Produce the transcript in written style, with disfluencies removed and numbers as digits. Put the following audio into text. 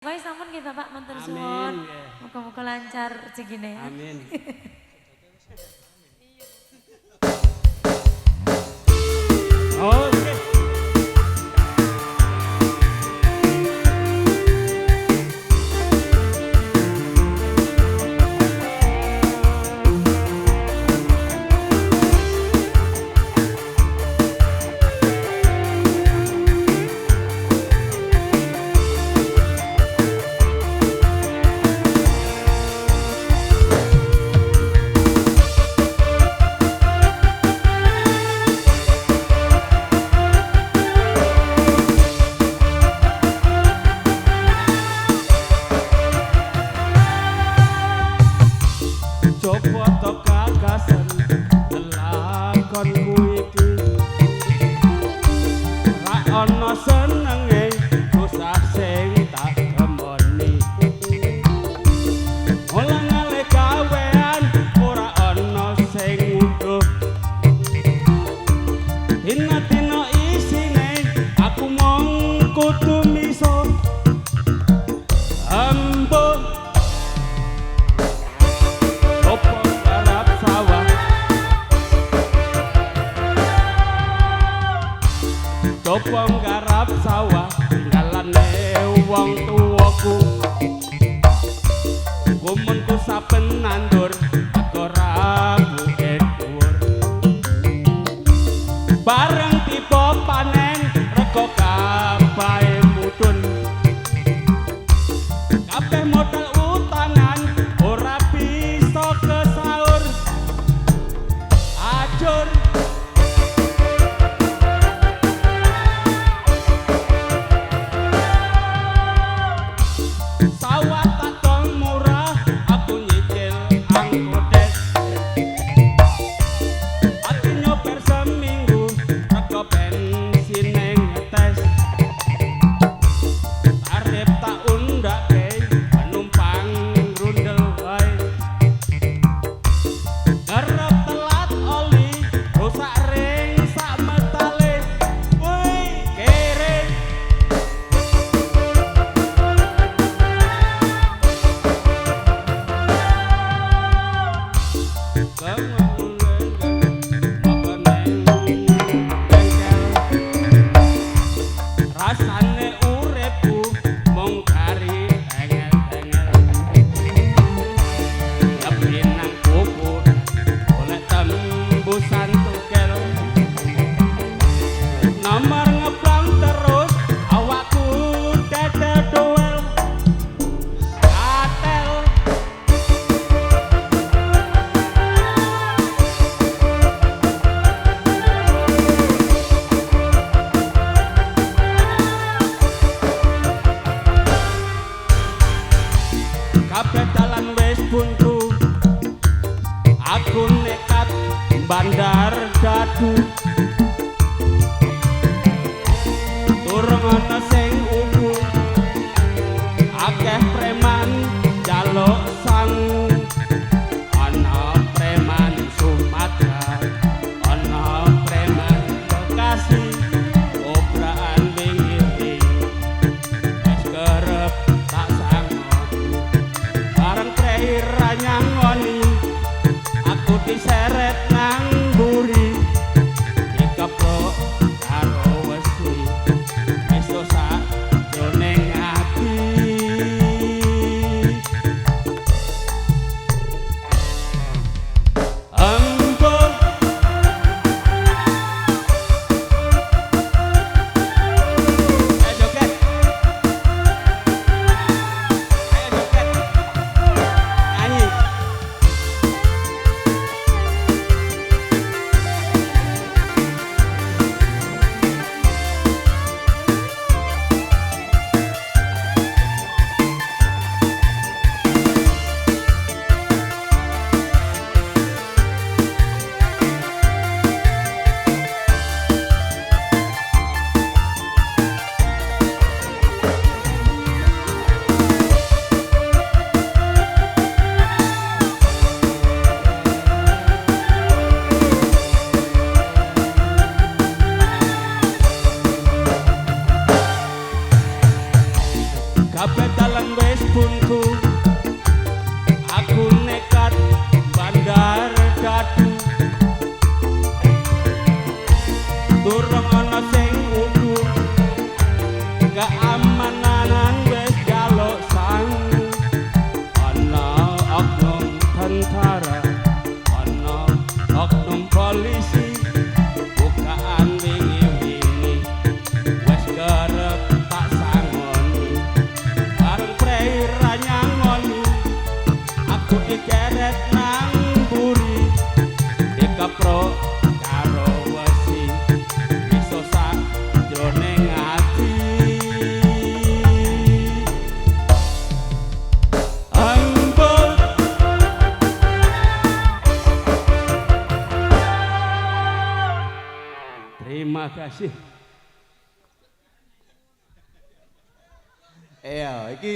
Baik sampun nggih Bapak matur suwun. Muga-muga lancar rezekine ya. Amin. Oke. Coba to kagasan lelakonku iki ra ana senenge susah sing tak temoni olang-ale gawean ora ana sing nguduh dina-dina isine aku mung kudu miso ambon Copong garap sawah tinggalane wong tuwaku gumunku saben nandur aku rambuke dhuwur bareng tiba panen rego kabahe mudhun kabeh modal utangan ora bisa kesaur ajur rasane uripku mung kari engel-engel tapi nang kubur oleh tembusan tugel nomor ngeblang terus awakku dede doel atel kabeh dalan wis buntu aku nekat bandar dadu durung ana sing ungu akeh preman jaluk sangu ana preman Sumatera ana preman Bekasi obraan wingi wis kerep tak bareng terakhir nyangoni aku diseret nang buri buntu aku nekat bandar dadu durung ana sing undur keamanan wis jaluk sangu ana oknum tentara ana oknum polisi bukaan wingi-wingi wis kerep tak sangoni bareng prei nyangoni aku dikeret nang buri dikeprok karo wesi iso sak jroning ati ambul terima kasih.